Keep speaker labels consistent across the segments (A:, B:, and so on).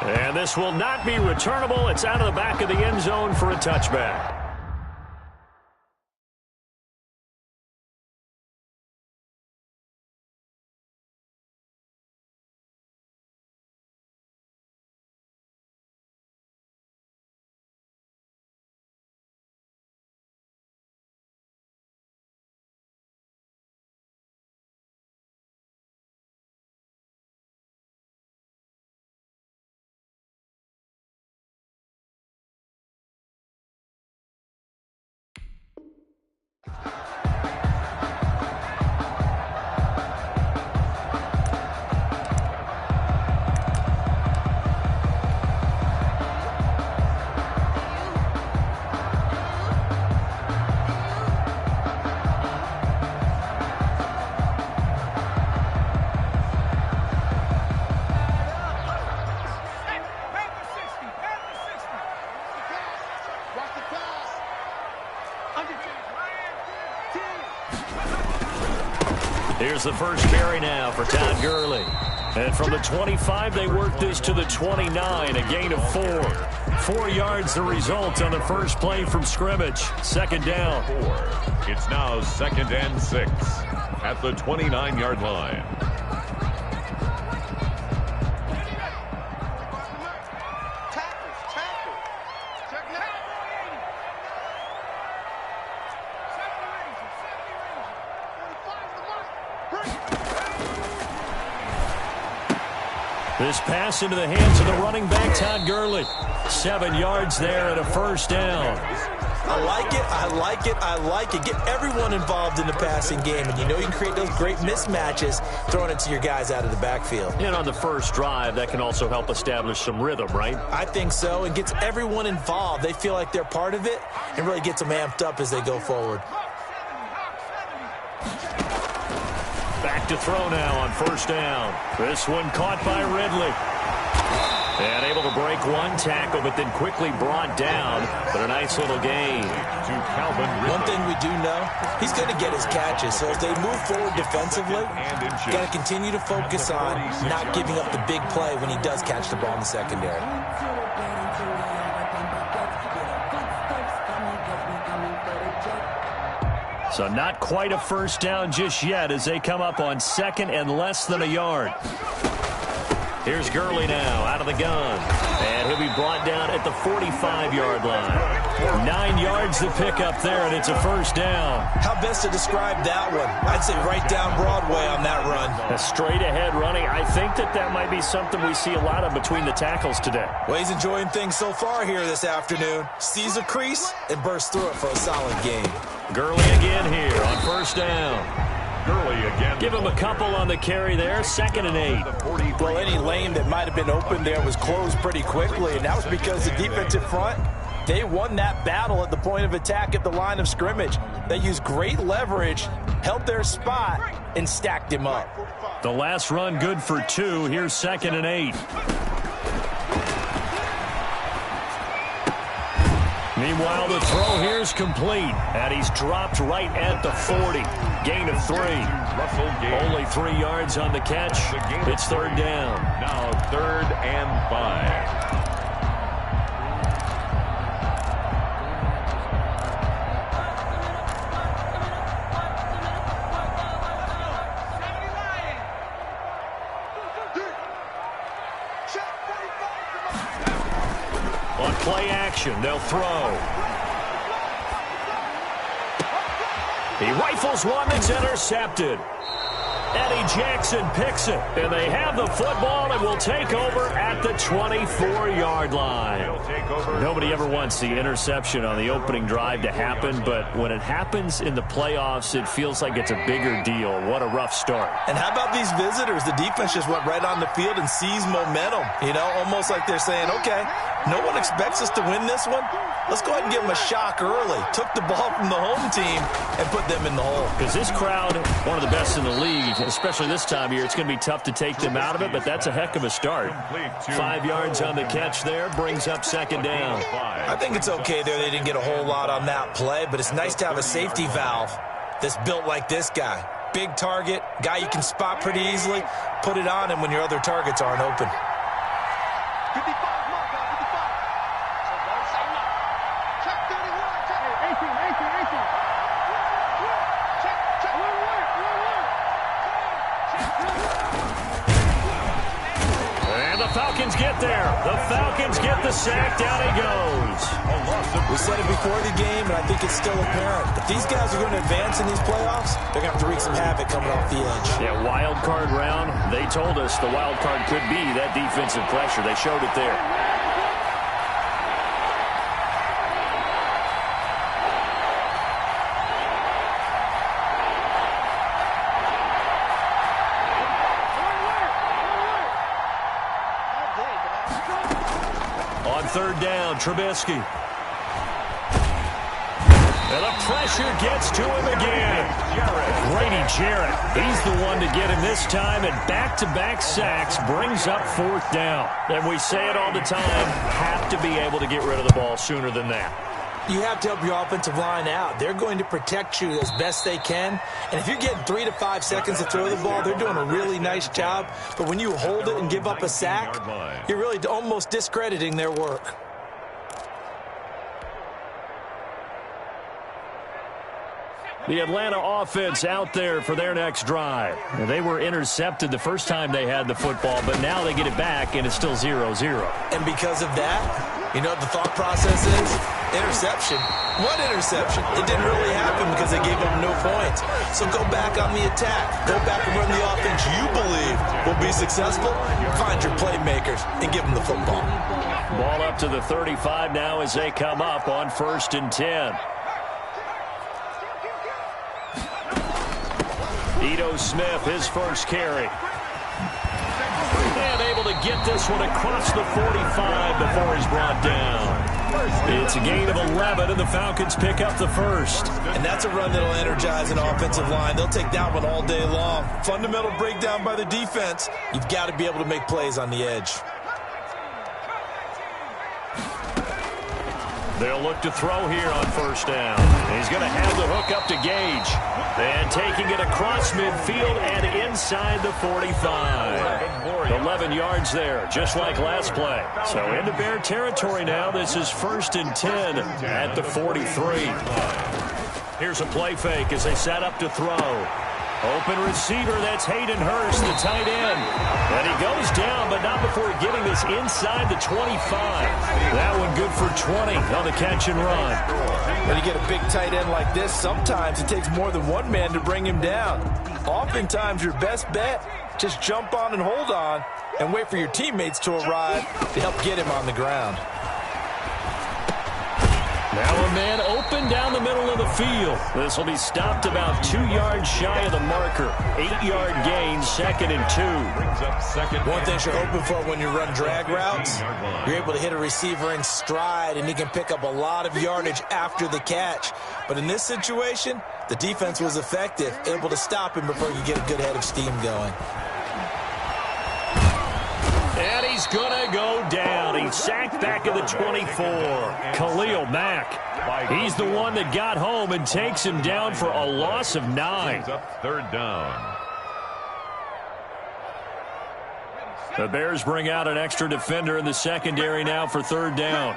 A: And this will not be returnable. It's out of the back of the end zone for a touchback. Here's the first carry now for Todd Gurley. And from the 25, they work this to the 29, a gain of 4. 4 yards the result on the first play from scrimmage. Second down.
B: It's now 2nd and 6 at the 29-yard line.
A: This pass into the hands of the running back, Todd Gurley. 7 yards there and a first down.
C: I like it, I like it, I like it. Get everyone involved in the passing game, and you know you can create those great mismatches throwing it to your guys out of the backfield.
A: And on the first drive, that can also help establish some rhythm, right?
C: I think so. It gets everyone involved. They feel like they're part of it and really gets them amped up as they go forward.
A: Back to throw now on first down. This one caught by Ridley. And able to break one tackle, but then quickly brought down. But a nice little gain.
B: To Calvin Ridley.
C: One thing we do know, he's going to get his catches. So as they move forward defensively, got to continue to focus on not giving up the big play when he does catch the ball in the secondary.
A: So not quite a first down just yet as they come up on 2nd and less than a yard. Here's Gurley now out of the gun. And he'll be brought down at the 45-yard line. 9 yards to pick up there, and it's a first down.
C: How best to describe that one? I'd say right down Broadway on that run.
A: A straight-ahead running. I think that might be something we see a lot of between the tackles today.
C: Well, he's enjoying things so far here this afternoon. Sees a crease and bursts through it for a solid gain.
A: Gurley again here on first down.
B: Gurley again.
A: Give him a couple on the carry there. 2nd and 8.
C: Well, any lane that might have been open there was closed pretty quickly, and that was because the defensive front, they won that battle at the point of attack at the line of scrimmage. They used great leverage, held their spot, and stacked him up.
A: The last run good for 2. Here's 2nd and 8. Meanwhile, the throw here is complete, and he's dropped right at the 40. Gain of 3. Only 3 yards on the catch. It's 3rd down.
B: Now 3rd and 5.
A: On play action, they'll throw. He rifles one that's intercepted. Eddie Jackson picks it, and they have the football and will take over at the 24-yard line. Nobody ever wants the interception on the opening drive to happen, but when it happens in the playoffs, it feels like it's a bigger deal. What a rough start.
C: And how about these visitors? The defense just went right on the field and seized momentum. You know, almost like they're saying, okay, no one expects us to win this one. Let's go ahead and give them a shock early. Took the ball from the home team and put them in the hole.
A: Because this crowd, one of the best in the league, especially this time of year, it's going to be tough to take them out of it, but that's a heck of a start. 5 yards on the catch there, brings up 2nd down.
C: I think it's okay there. They didn't get a whole lot on that play, but it's nice to have a safety valve that's built like this guy. Big target, guy you can spot pretty easily. Put it on him when your other targets aren't open.
A: And the Falcons get there. The Falcons get the sack. Down he goes.
C: We said it before the game, and I think it's still apparent. If these guys are going to advance in these playoffs, they're going to have to wreak some havoc coming off the edge.
A: Yeah, wild card round. They told us the wild card could be that defensive pressure. They showed it there. On third down, Trubisky. And the pressure gets to him again. Grady Jarrett, he's the one to get him this time, and back-to-back sacks brings up fourth down. And we say it all the time, have to be able to get rid of the ball sooner than that.
C: You have to help your offensive line out. They're going to protect you as best they can. And if you're getting 3 to 5 seconds to throw the ball, they're doing a really nice job. But when you hold it and give up a sack, you're really almost discrediting their work.
A: The Atlanta offense out there for their next drive. And they were intercepted the first time they had the football, but now they get it back, and it's still 0-0.
C: And because of that, you know what the thought process is? Interception. What interception? It didn't really happen because they gave them no points. So go back on the attack. Go back and run the offense you believe will be successful. Find your playmakers and give them the football.
A: Ball up to the 35 now as they come up on 1st and 10. Ito Smith, his first carry. And able to get this one across the 45 before he's brought down. It's a gain of 11, and the Falcons pick up the first.
C: And that's a run that'll energize an offensive line. They'll take that one all day long. Fundamental breakdown by the defense. You've got to be able to make plays on the edge.
A: They'll look to throw here on 1st down. He's going to have the hook up to Gage. And taking it across midfield and inside the 45. 11 yards there, just like last play. So into Bear territory now. This is 1st and 10 at the 43. Here's a play fake as they set up to throw. Open receiver, that's Hayden Hurst, the tight end. And he goes down, but not before getting this inside the 25. That one good for 20 on the catch and run.
C: When you get a big tight end like this, sometimes it takes more than one man to bring him down. Oftentimes, your best bet, just jump on and hold on and wait for your teammates to arrive to help get him on the ground.
A: Now a man open down the middle of the field. This will be stopped about 2 yards shy of the marker. 8-yard gain, 2nd and 2.
C: One thing you're hoping for when you run drag routes, you're able to hit a receiver in stride, and he can pick up a lot of yardage after the catch. But in this situation, the defense was effective, able to stop him before you get a good head of steam going.
A: And he's going to go down. He's sacked back at the 24. Khalil Mack. He's the one that got home and takes him down for a loss of 9.
B: 3rd down.
A: The Bears bring out an extra defender in the secondary now for 3rd down.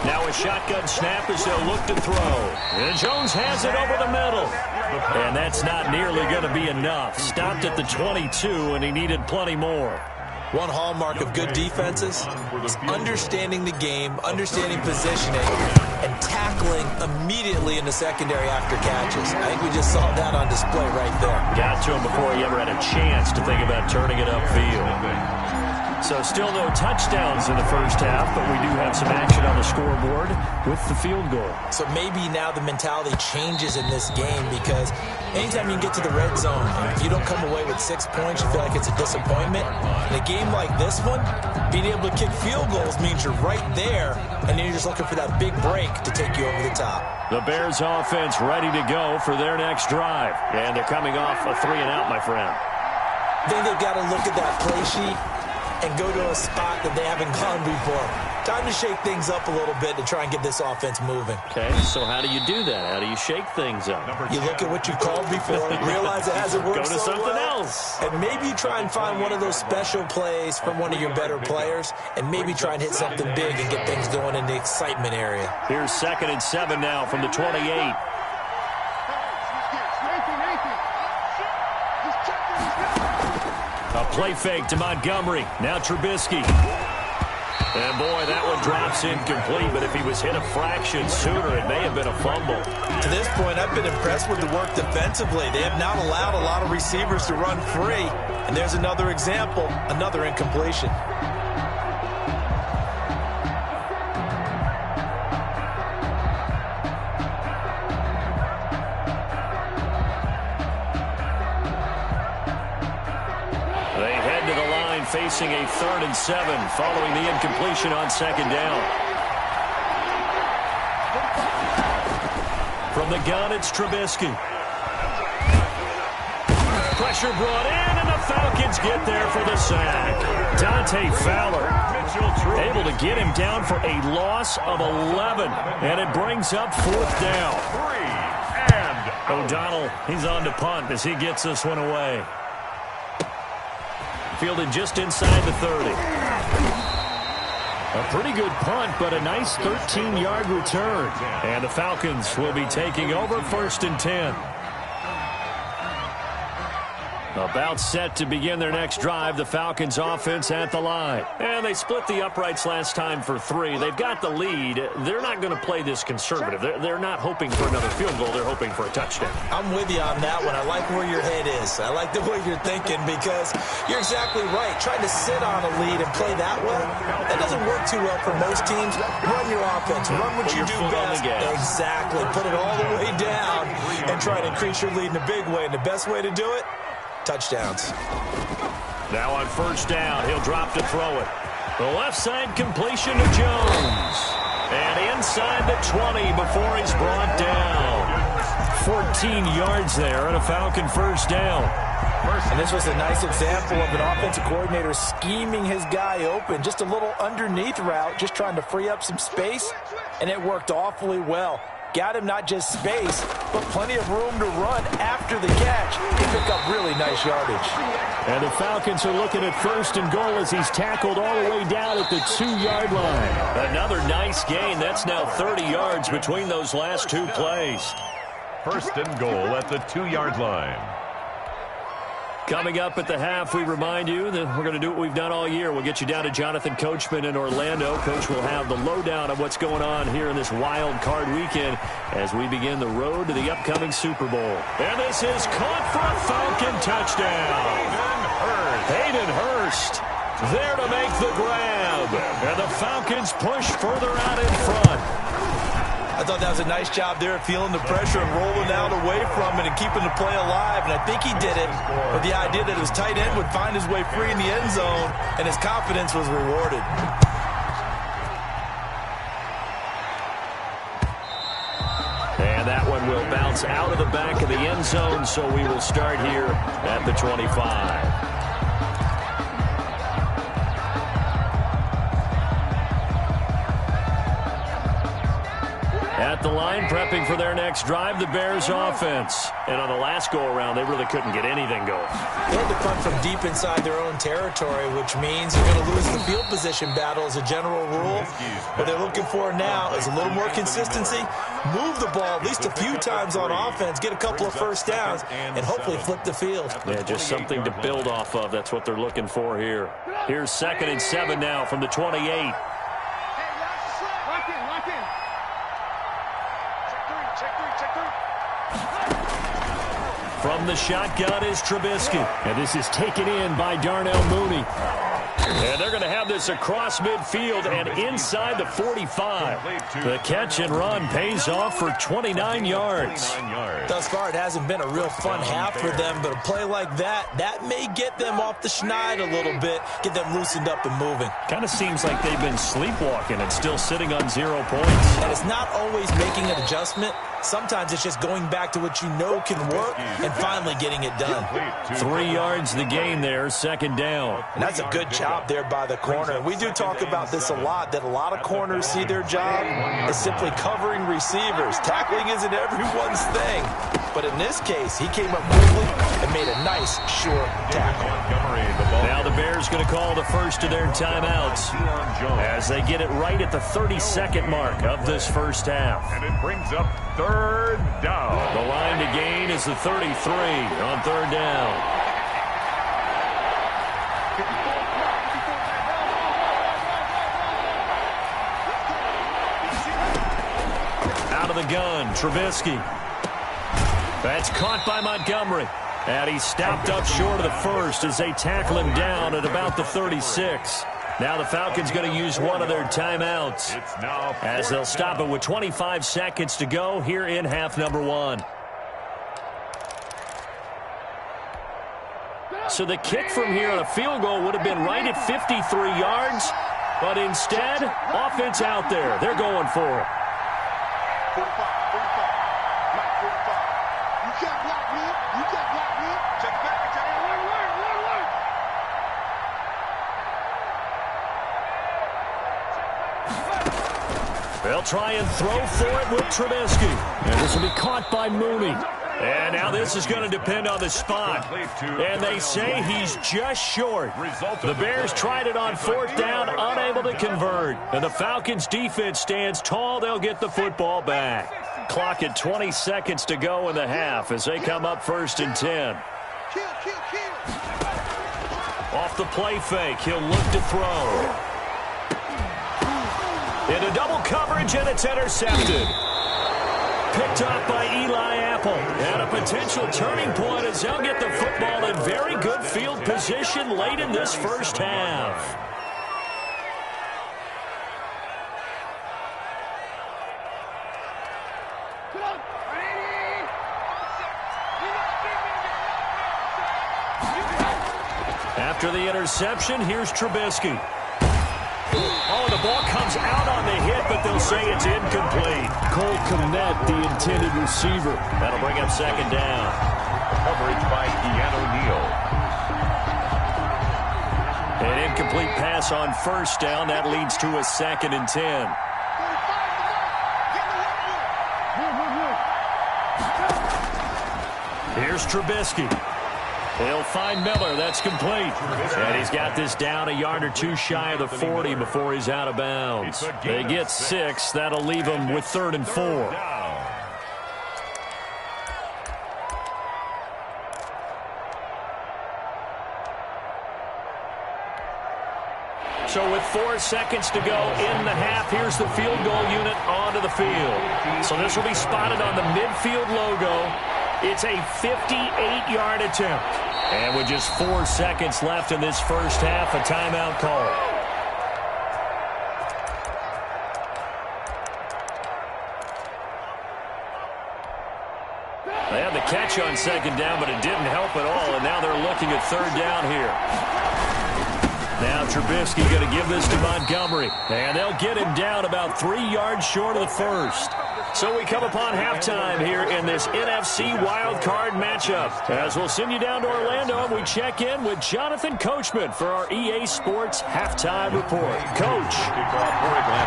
A: Now a shotgun snap as they'll look to throw. And Jones has it over the middle. And that's not nearly going to be enough. Stopped at the 22, and he needed plenty more.
C: One hallmark of good defenses is understanding the game, understanding positioning, and tackling immediately in the secondary after catches. I think we just saw that on display right there.
A: Got to him before he ever had a chance to think about turning it upfield. So still no touchdowns in the first half, but we do have some action on the scoreboard with the field goal.
C: So maybe now the mentality changes in this game, because anytime you get to the red zone, if you don't come away with 6 points, you feel like it's a disappointment. In a game like this one, being able to kick field goals means you're right there, and then you're just looking for that big break to take you over the top.
A: The Bears offense ready to go for their next drive. And they're coming off a 3-and-out, my friend.
C: I think they've got to look at that play sheet and go to a spot that they haven't gone before. Time to shake things up a little bit to try and get this offense moving.
A: Okay, so how do you do that? How do you shake things up?
C: You look at what you called before, realize it hasn't worked
A: Go to
C: so
A: something
C: well,
A: else.
C: and maybe you try and find one of those special plays from one of your better players, and maybe try and hit something big and get things going in the excitement area.
A: Here's 2nd and 7 now from the 28. A play fake to Montgomery. Now Trubisky. And boy, that one drops incomplete, but if he was hit a fraction sooner, it may have been a fumble.
C: To this point, I've been impressed with the work defensively. They have not allowed a lot of receivers to run free. And there's another example, another incompletion.
A: Facing a 3rd and 7 following the incompletion on 2nd down. From the gun, it's Trubisky. Pressure brought in, and the Falcons get there for the sack. Dante Fowler able to get him down for a loss of 11, and it brings up 4th down. O'Donnell, he's on to punt as he gets this one away. Fielded just inside the 30. A pretty good punt, but a nice 13-yard return. And the Falcons will be taking over 1st and 10. About set to begin their next drive, the Falcons offense at the line. And they split the uprights last time for 3. They've got the lead. They're not going to play this conservative. They're not hoping for another field goal. They're hoping for a touchdown.
C: I'm with you on that one. I like where your head is. I like the way you're thinking because you're exactly right. Trying to sit on a lead and play that way, that doesn't work too well for most teams. Run your offense. Run what you do best. Exactly. Put it all the way down and try to increase your lead in a big way. And the best way to do it, touchdowns.
A: Now on 1st down, he'll drop to throw it. The left side completion to Jones. And inside the 20 before he's brought down. 14 yards there and a Falcon 1st down.
C: And this was a nice example of an offensive coordinator scheming his guy open. Just a little underneath route, just trying to free up some space. And it worked awfully well. Got him not just space, but plenty of room to run after the catch to pick up really nice yardage.
A: And the Falcons are looking at 1st and goal as he's tackled all the way down at the 2-yard line. Another nice gain. That's now 30 yards between those last 2 plays.
B: 1st and goal at the 2-yard line.
A: Coming up at the half, we remind you that we're going to do what we've done all year. We'll get you down to Jonathan Coachman in Orlando. Coach will have the lowdown of what's going on here in this wild card weekend as we begin the road to the upcoming Super Bowl. And this is caught for a Falcon touchdown. Hayden Hurst there to make the grab. And the Falcons push further out in front.
C: I thought that was a nice job there of feeling the pressure and rolling out away from it and keeping the play alive. And I think he did it with the idea that his tight end would find his way free in the end zone, and his confidence was rewarded.
A: And that one will bounce out of the back of the end zone, so we will start here at the 25. At the line, prepping for their next drive, the Bears offense. And on the last go-around, they really couldn't get anything going.
C: They had to punt from deep inside their own territory, which means you're going to lose the field position battle as a general rule. What they're looking for now is a little more consistency, move the ball at least a few times on offense, get a couple of 1st downs, and hopefully flip the field.
A: Yeah, just something to build off of. That's what they're looking for here. Here's 2nd and 7 now from the 28. From the shotgun is Trubisky. And this is taken in by Darnell Mooney. And they're going to have this across midfield and inside the 45. The catch and run pays off for 29 yards.
C: Thus far, it hasn't been a real fun half for them, but a play like that may get them off the schneid a little bit, get them loosened up and moving.
A: Kind of seems like they've been sleepwalking and still sitting on 0 points.
C: And it's not always making an adjustment. Sometimes it's just going back to what you know can work and finally getting it done.
A: 3 yards the gain there, second down.
C: And that's a good job there by the corner. And we do talk about this a lot, that a lot of corners see their job as simply covering receivers. Tackling isn't everyone's thing. But in this case, he came up quickly and made a nice, short tackle.
A: Now the Bears going to call the first of their timeouts as they get it right at the 32nd mark of this first half.
B: And it brings up third down.
A: The line to gain is the 33 on third down. Out of the gun, Trubisky. That's caught by Montgomery. And he's stopped up short of the first as they tackle him down at about the 36. Now the Falcons going to use one of their timeouts as they'll stop it with 25 seconds to go here in half number 1. So the kick from here on a field goal would have been right at 53 yards, but instead, offense out there. They're going for it.
D: 45. Mike 45. You can't block me. You can't block me. Check back.
A: They'll try and throw for it with Trubisky. And this will be caught by Mooney. And now this is going to depend on the spot. And they say he's just short. The Bears tried it on fourth down, unable to convert. And the Falcons' defense stands tall. They'll get the football back. Clock at 20 seconds to go in the half as they come up first and 10. Off the play fake, he'll look to throw. Into double coverage, and it's intercepted. Picked up by Eli Apple. And a potential turning point as they'll get the football in very good field position late in this first half. After the interception, here's Trubisky. Oh, the ball comes out on the hit, but they'll say it's incomplete. Cole Kmet, the intended receiver. That'll bring up second down.
B: Coverage by Ian O'Neal.
A: An incomplete pass on first down. That leads to a second and 10. Here's Trubisky. He'll find Miller. That's complete. And he's got this down a yard or two shy of the 40 before he's out of bounds. They get 6. That'll leave them with 3rd and 4. So with 4 seconds to go in the half, here's the field goal unit onto the field. So this will be spotted on the midfield logo. It's a 58-yard attempt. And with just 4 seconds left in this first half, a timeout call. They had the catch on second down, but it didn't help at all, and now they're looking at third down here. Now Trubisky going to give this to Montgomery, and they'll get him down about 3 yards short of the first. So we come upon halftime here in this NFC wildcard matchup. As we'll send you down to Orlando, and we check in with Jonathan Coachman for our EA Sports Halftime Report. Coach,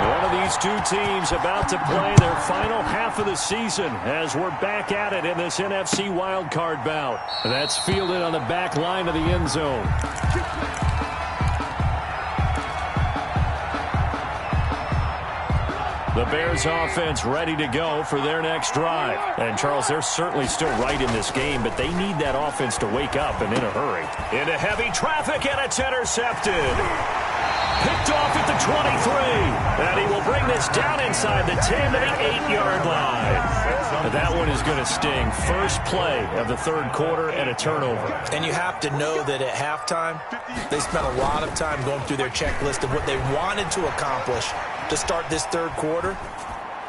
A: one of these two teams about to play their final half of the season as we're back at it in this NFC wildcard bout. That's fielded on the back line of the end zone. The Bears offense ready to go for their next drive. And, Charles, they're certainly still right in this game, but they need that offense to wake up and in a hurry. Into heavy traffic, and it's intercepted. Picked off at the 23. And he will bring this down inside the 10 to the 8-yard line. That one is going to sting. First play of the third quarter and a turnover.
C: And you have to know that at halftime, they spent a lot of time going through their checklist of what they wanted to accomplish to start this third quarter.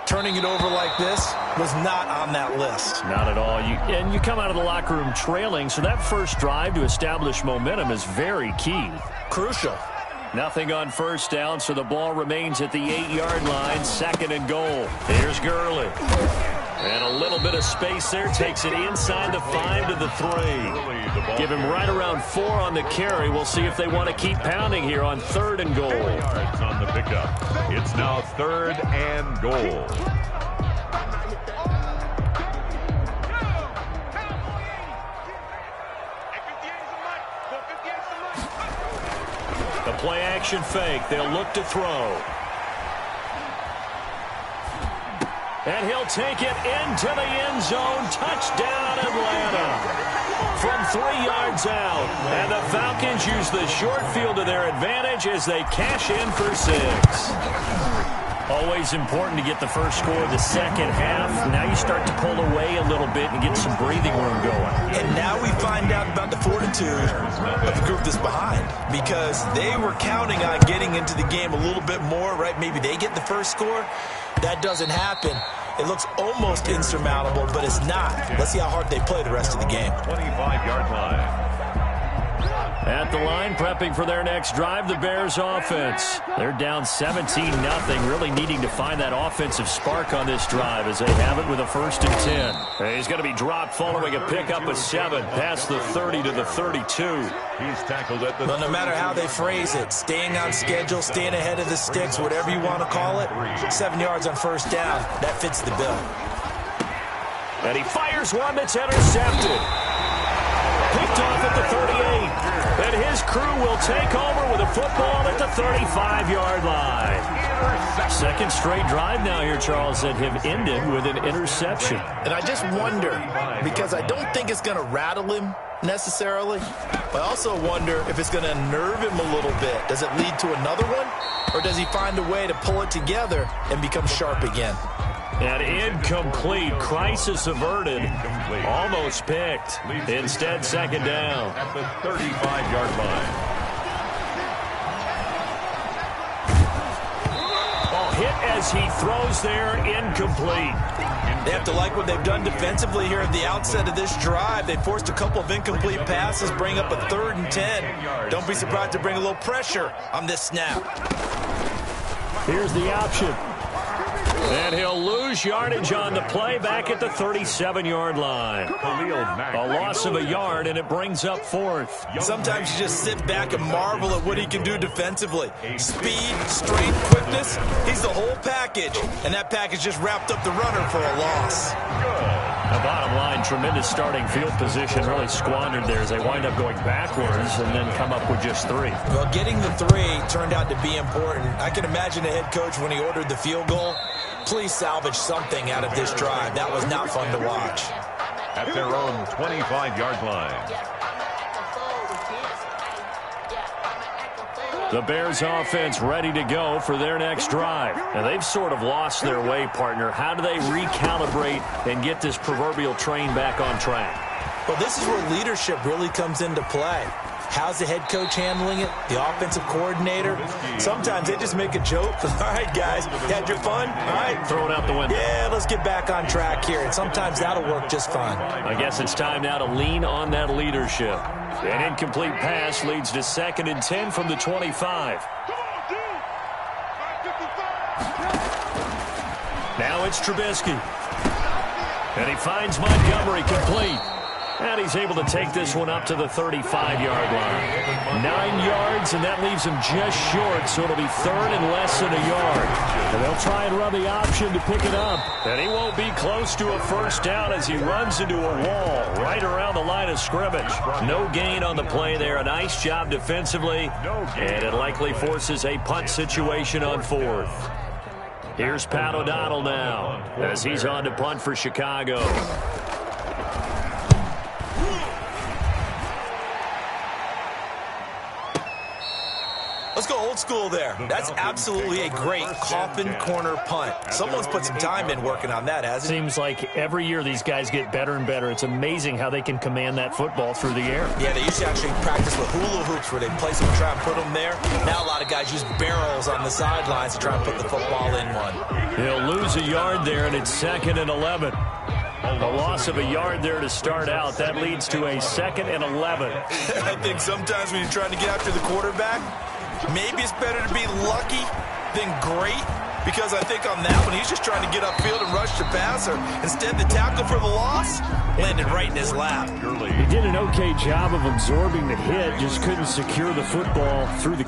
C: Turning it over like this was not on that list.
A: Not at all. And you come out of the locker room trailing, so that first drive to establish momentum is very key.
C: Crucial.
A: Nothing on first down, so the ball remains at the 8-yard line, second and goal. Here's Gurley. And a little bit of space there. Takes it inside the 5 to the 3. Give him right around 4 on the carry. We'll see if they want to keep pounding here on 3rd and goal.
B: Yards on the pickup. It's now 3rd and goal.
A: The play action fake. They'll look to throw. And he'll take it into the end zone. Touchdown, Atlanta. From 3 yards out. And the Falcons use the short field to their advantage as they cash in for 6. Always important to get the first score of the second half. Now you start to pull away a little bit and get some breathing room going.
C: And now we find out about the fortitude of the group that's behind, because they were counting on getting into the game a little bit more, right? Maybe they get the first score. That doesn't happen. It looks almost insurmountable, but it's not. Let's see how hard they play the rest of the game.
B: 25-yard line.
A: At the line, prepping for their next drive, the Bears offense. They're down 17-0, really needing to find that offensive spark on this drive as they have it with a 1st and 10. He's going to be dropped following a pickup of 7 past the 30 to the 32.
B: He's tackled at the...
C: Well, no matter how they phrase it, staying on schedule, staying ahead of the sticks, whatever you want to call it, 7 yards on 1st down, that fits the bill.
A: And he fires one that's intercepted. Picked off at the 38. And his crew will take over with a football at the 35-yard line. 2nd straight drive now here, Charles, that have ended with an interception.
E: And I just wonder, because I don't think it's going to rattle him necessarily, but I also wonder if it's going to unnerve him a little bit. Does it lead to another one? Or does he find a way to pull it together and become sharp again?
A: And incomplete. Crisis averted. Almost picked. Instead, 2nd down.
B: At the 35-yard line.
A: Hit as he throws there. Incomplete.
C: They have to like what they've done defensively here at the outset of this drive. They forced a couple of incomplete passes, bring up a 3rd and 10. Don't be surprised to bring a little pressure on this snap.
A: Here's the option. And he'll lose yardage on the play back at the 37-yard line. A loss of a yard, and it brings up 4th.
C: Sometimes you just sit back and marvel at what he can do defensively. Speed, strength, quickness, he's the whole package. And that package just wrapped up the runner for a loss.
A: The bottom line, tremendous starting field position, really squandered there as they wind up going backwards and then come up with just 3.
C: Well, getting the 3 turned out to be important. I can imagine the head coach when he ordered the field goal. Please salvage something out of this drive. That was not fun to watch.
B: At their own 25-yard line.
A: The Bears offense ready to go for their next drive. And they've sort of lost their way, partner. How do they recalibrate and get this proverbial train back on track?
C: Well, this is where leadership really comes into play. How's the head coach handling it? The offensive coordinator? Sometimes they just make a joke. All right, guys, you had your fun? All right.
A: Throw it out the window.
C: Yeah, let's get back on track here. And sometimes that'll work just fine.
A: I guess it's time now to lean on that leadership. An incomplete pass leads to 2nd and 10 from the 25. Now it's Trubisky. And he finds Montgomery complete. And he's able to take this one up to the 35-yard line. 9 yards, and that leaves him just short, so it'll be 3rd and less than a yard. And they'll try and run the option to pick it up. And he won't be close to a 1st down as he runs into a wall right around the line of scrimmage. No gain on the play there. A nice job defensively, and it likely forces a punt situation on 4th. Here's Pat O'Donnell now as he's on to punt for Chicago.
C: Let's go old school there. That's absolutely a great coffin corner punt. Someone's put some time in working on that, hasn't it?
A: Seems like every year these guys get better and better. It's amazing how they can command that football through the air.
C: Yeah, they used to actually practice with hula hoops where they place them and try and put them there. Now a lot of guys use barrels on the sidelines to try and put the football in one.
A: He'll lose a yard there, and it's 2nd and 11. A loss of a yard there to start out. That leads to a 2nd and 11.
C: I think sometimes when you're trying to get after the quarterback, maybe it's better to be lucky than great.
E: because I think on that one, he's just trying to get upfield and rush the passer. Instead, the tackle for the loss landed right in his lap.
A: He did an okay job of absorbing the hit, just couldn't secure the football through the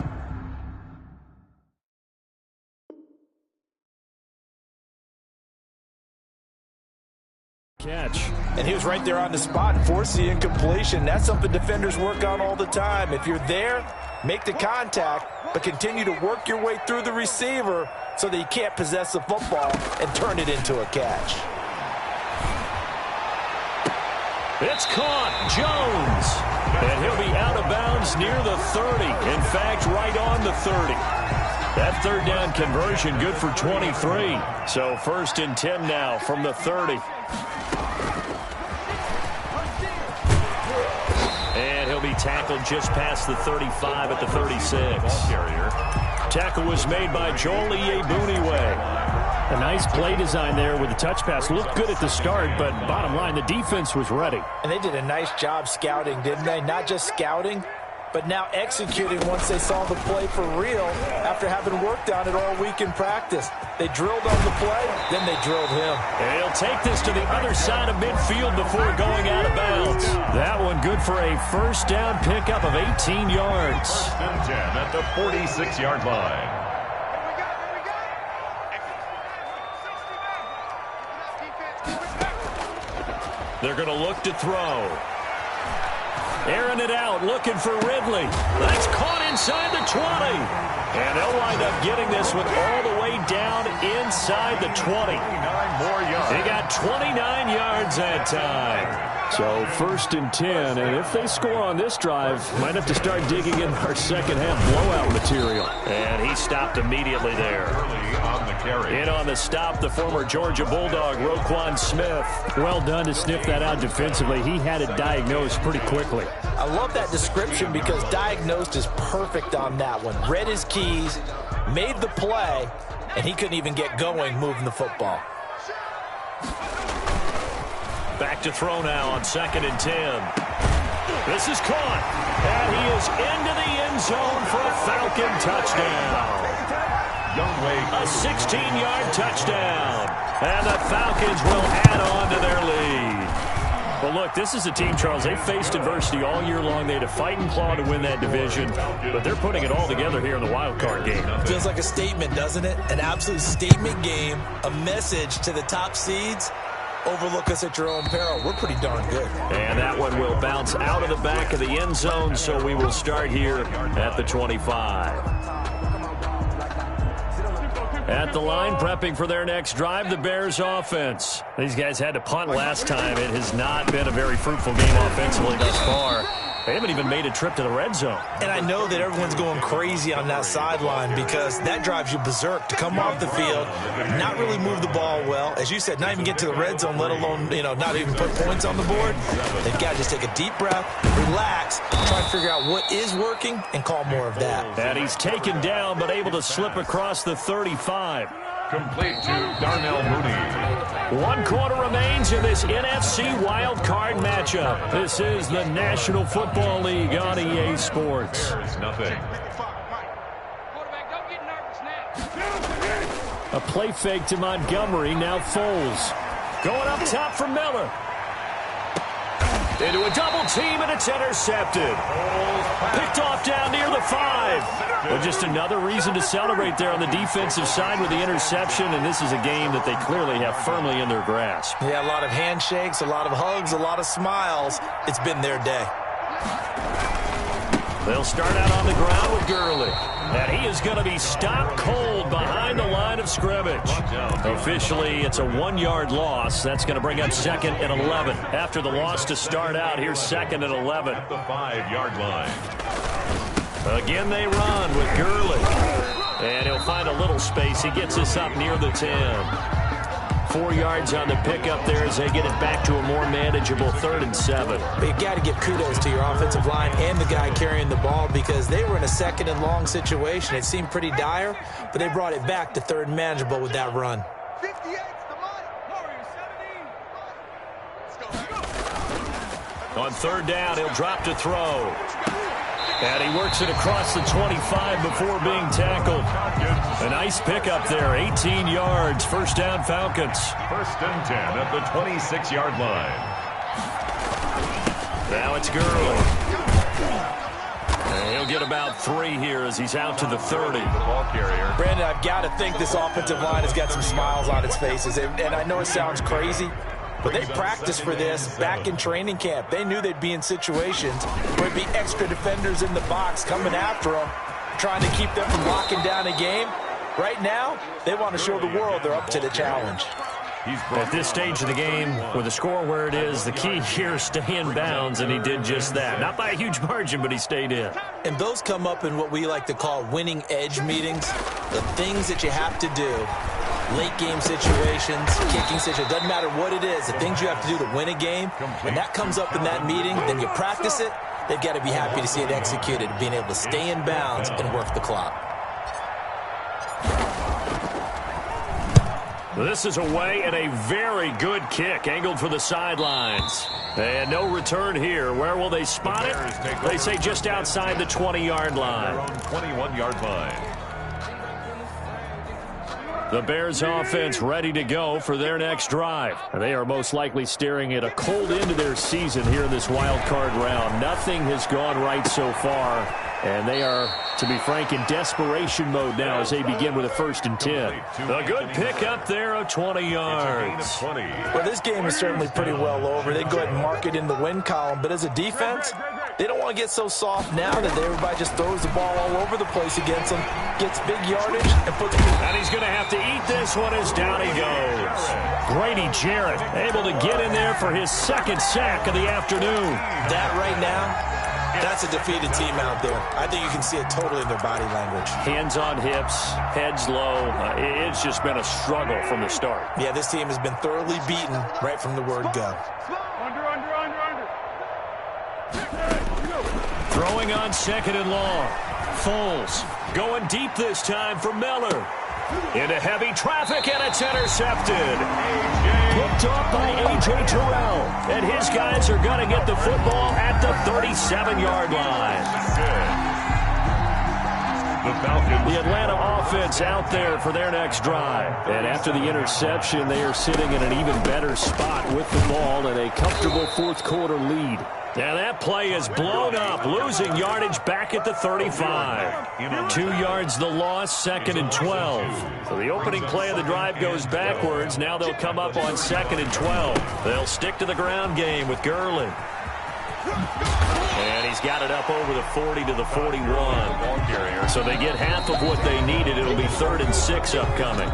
A: catch.
C: And he was right there on the spot and forced the incompletion. That's something defenders work on all the time. If you're there, make the contact, but continue to work your way through the receiver so that you can't possess the football and turn it into a catch.
A: It's caught. Jones. And he'll be out of bounds near the 30. In fact, right on the 30. That third down conversion good for 23. So 1st and 10 now from the 30. And he'll be tackled just past the 35 at the 36. Tackle was made by Joel Iyiegbuniwe. A nice play design there with the touch pass. Looked good at the start, but bottom line, the defense was ready.
C: And they did a nice job scouting, didn't they? Not just scouting, but now executing once they saw the play for real after having worked on it all week in practice. They drilled on the play, then they drilled him.
A: And he'll take this to the other side of midfield before going out of bounds. That one good for a 1st down pickup of 18 yards.
B: 1st and 10 at the 46-yard line.
A: They're going to look to throw. Airing it out, looking for Ridley. That's caught inside the 20. And they'll wind up getting this one all the way down inside the 20.
B: 29 more yards.
A: He got 29 yards that time. So 1st and 10, and if they score on this drive, might have to start digging in our second half blowout material. And he stopped immediately there.
B: Early on the carry.
A: In on the stop, the former Georgia Bulldog, Roquan Smith. Well done to sniff that out defensively. He had it diagnosed pretty quickly.
C: I love that description because diagnosed is perfect on that one. Read his keys, made the play, and he couldn't even get going moving the football.
A: Back to throw now on 2nd and 10. This is caught, and he is into the end zone for a Falcon touchdown. A 16-yard touchdown, and the Falcons will add on to their lead. Well, look, this is a team, Charles. They faced adversity all year long. They had to fight and claw to win that division, but they're putting it all together here in the wild card game.
C: Feels like a statement, doesn't it? An absolute statement game, a message to the top seeds. Overlook us at your own peril. We're pretty darn good.
A: And that one will bounce out of the back of the end zone, so we will start here at the 25. At the line, prepping for their next drive, the Bears offense. These guys had to punt last time. It has not been a very fruitful game offensively thus far. They haven't even made a trip to the red zone.
C: And I know that everyone's going crazy on that sideline because that drives you berserk to come off the field, not really move the ball well. As you said, not even get to the red zone, let alone, not even put points on the board. They've got to just take a deep breath, relax, try to figure out what is working and call more of that.
A: And he's taken down but able to slip across the 35.
B: Complete to Darnell Mooney.
A: 1 quarter remains in this NFC wild card matchup. This is the National Football League on EA Sports.
B: There's nothing.
A: A play fake to Montgomery, now Foles. Going up top for Miller. Into a double team, and it's intercepted. Picked off down near the 5. But just another reason to celebrate there on the defensive side with the interception, and this is a game that they clearly have firmly in their grasp.
C: Yeah, a lot of handshakes, a lot of hugs, a lot of smiles. It's been their day.
A: They'll start out on the ground with Gurley. And he is going to be stopped cold behind the line of scrimmage. Officially, it's a 1-yard loss. That's going to bring up 2nd and 11. After the loss to start out, here's 2nd and 11.
B: At the 5-yard line.
A: Again, they run with Gurley. And he'll find a little space. He gets us up near the 10. 4 yards on the pickup there as they get it back to a more manageable 3rd and 7.
C: But you got to give kudos to your offensive line and the guy carrying the ball because they were in a 2nd and long situation. It seemed pretty dire, but they brought it back to 3rd and manageable with that run.
A: On 3rd down, he'll drop to throw. And he works it across the 25 before being tackled. A nice pickup there, 18 yards, first down Falcons.
B: 1st and 10 at the 26-yard line.
A: Now it's Gurley. And he'll get about 3 here as he's out to the 30.
B: The ball carrier.
C: Brandon, I've got to think this offensive line has got some smiles on its faces. And I know it sounds crazy, but they practiced for this back in training camp. They knew they'd be in situations where there'd be extra defenders in the box coming after them, trying to keep them from locking down a game. Right now, they want to show the world they're up to the challenge.
A: At this stage of the game, with the score where it is, the key here is stay in bounds, and he did just that. Not by a huge margin, but he stayed in.
C: And those come up in what we like to call winning edge meetings, the things that you have to do. Late game situations, kicking situations, doesn't matter what it is, the things you have to do to win a game. When that comes up in that meeting, then you practice it, they've got to be happy to see it executed, being able to stay in bounds and work the clock.
A: This is away and a very good kick, angled for the sidelines. And no return here. Where will they spot it? They say just outside the 20-yard line.
B: Their own 21-yard line.
A: The Bears offense ready to go for their next drive. They are most likely staring at a cold end to their season here in this wild card round. Nothing has gone right so far, and they are, to be frank, in desperation mode now as they begin with a 1st and 10. A good pick up there of 20 yards.
C: Well, this game is certainly pretty well over. They go ahead and mark it in the win column, but as a defense, they don't want to get so soft now that everybody just throws the ball all over the place against them, gets big yardage, and puts it.
A: And he's going to have to eat this one as down he goes. Grady Jarrett able to get in there for his 2nd sack of the afternoon.
C: That right now, that's a defeated team out there. I think you can see it totally in their body language.
A: Hands on hips, heads low. It's just been a struggle from the start.
C: Yeah, this team has been thoroughly beaten right from the word go.
A: Throwing on 2nd and long. Foles going deep this time for Miller. Into heavy traffic, and it's intercepted. Picked off by A.J. Terrell. And his guys are going to get the football at the 37-yard line. The Atlanta offense out there for their next drive. And after the interception, they are sitting in an even better spot with the ball and a comfortable 4th quarter lead. Now that play is blown up, losing yardage back at the 35. 2 yards the loss, 2nd and 12. So the opening play of the drive goes backwards. Now they'll come up on 2nd and 12. They'll stick to the ground game with Gurley. And he's got it up over the 40 to the 41. So they get half of what they needed. It'll be 3rd and 6 upcoming.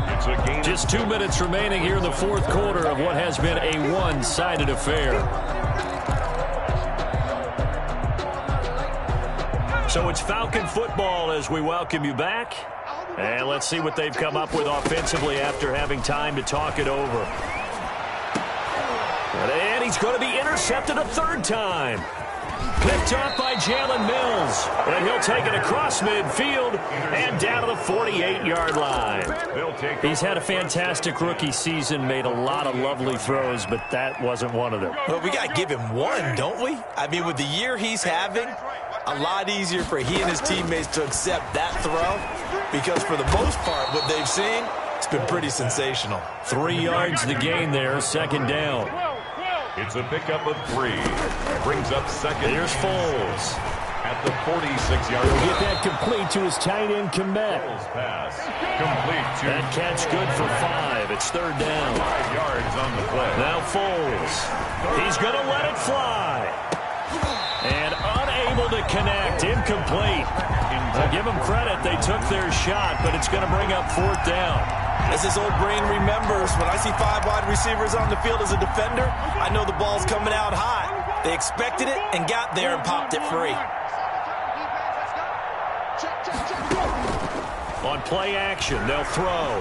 A: Just 2 minutes remaining here in the 4th quarter of what has been a one-sided affair. So it's Falcon football as we welcome you back. And let's see what they've come up with offensively after having time to talk it over. And he's going to be intercepted a 3rd time. Picked off by Jalen Mills. And he'll take it across midfield and down to the 48-yard line. He's had a fantastic rookie season, made a lot of lovely throws, but that wasn't one of them.
C: Well, we got to give him one, don't we? I mean, with the year he's having, a lot easier for he and his teammates to accept that throw, because for the most part, what they've seen, it's been pretty sensational.
A: 3 yards the gain there, 2nd down.
B: It's a pickup of 3. Brings up 2nd.
A: Here's Foles.
B: At the 46-yard
A: He'll
B: line.
A: get that complete to his tight end, Komet.
B: Pass. Complete to
A: That catch good for 5. It's 3rd down.
B: 5 yards on the play.
A: Now Foles. He's going to let it fly. And unable to connect. Incomplete. I'll give them credit. They took their shot, but it's going to bring up 4th down.
C: As his old brain remembers, when I see 5 wide receivers on the field as a defender, I know the ball's coming out hot. They expected it and got there and popped it free.
A: On play action, they'll throw.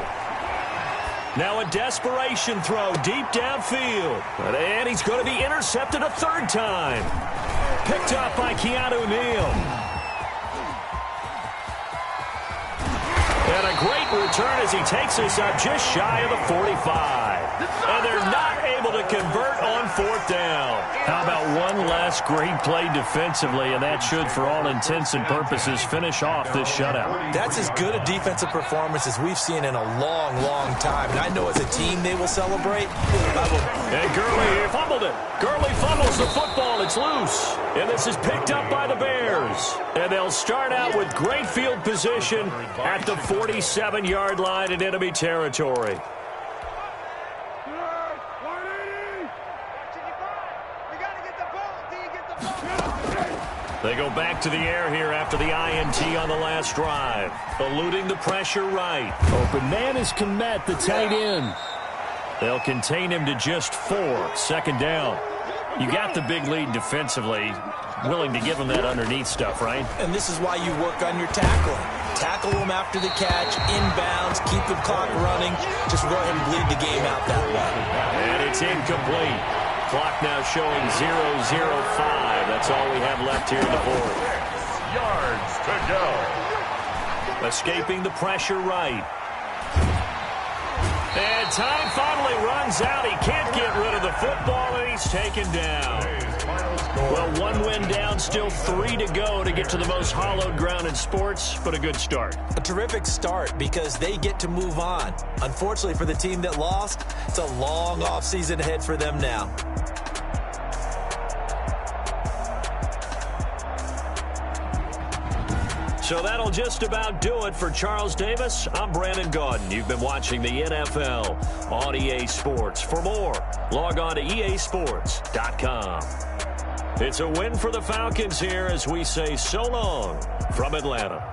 A: Now a desperation throw deep downfield. And he's going to be intercepted a 3rd time. Picked up by Keanu Neal. And a great return as he takes us up just shy of the 45. And they're not able to convert on 4th down. How about one last great play defensively, and that should, for all intents and purposes, finish off this shutout.
C: That's as good a defensive performance as we've seen in a long, long time. And I know as a team they will celebrate.
A: And Gurley fumbled it. Gurley fumbles the football. It's loose. And this is picked up by the Bears. And they'll start out with great field position at the 47-yard line in enemy territory. They go back to the air here after the INT on the last drive. Eluding the pressure right. Open man is Kmet, the tight end. They'll contain him to just 4. 2nd down. You got the big lead defensively. Willing to give him that underneath stuff, right?
C: And this is why you work on your tackling. Tackle him after the catch, inbounds, keep the clock running. Just go ahead and bleed the game out that way.
A: And it's incomplete. Clock now showing 0:05. That's all we have left here in the 4th.
B: Yards to go.
A: Escaping the pressure right. And time finally runs out. He can't get rid of the football, and he's taken down. Well, 1 win down, still 3 to go to get to the most hallowed ground in sports, but a good start.
C: A terrific start because they get to move on. Unfortunately for the team that lost, it's a long offseason ahead for them now.
A: So that'll just about do it for Charles Davis. I'm Brandon Gaudin. You've been watching the NFL on EA Sports. For more, log on to easports.com. It's a win for the Falcons here as we say so long from Atlanta.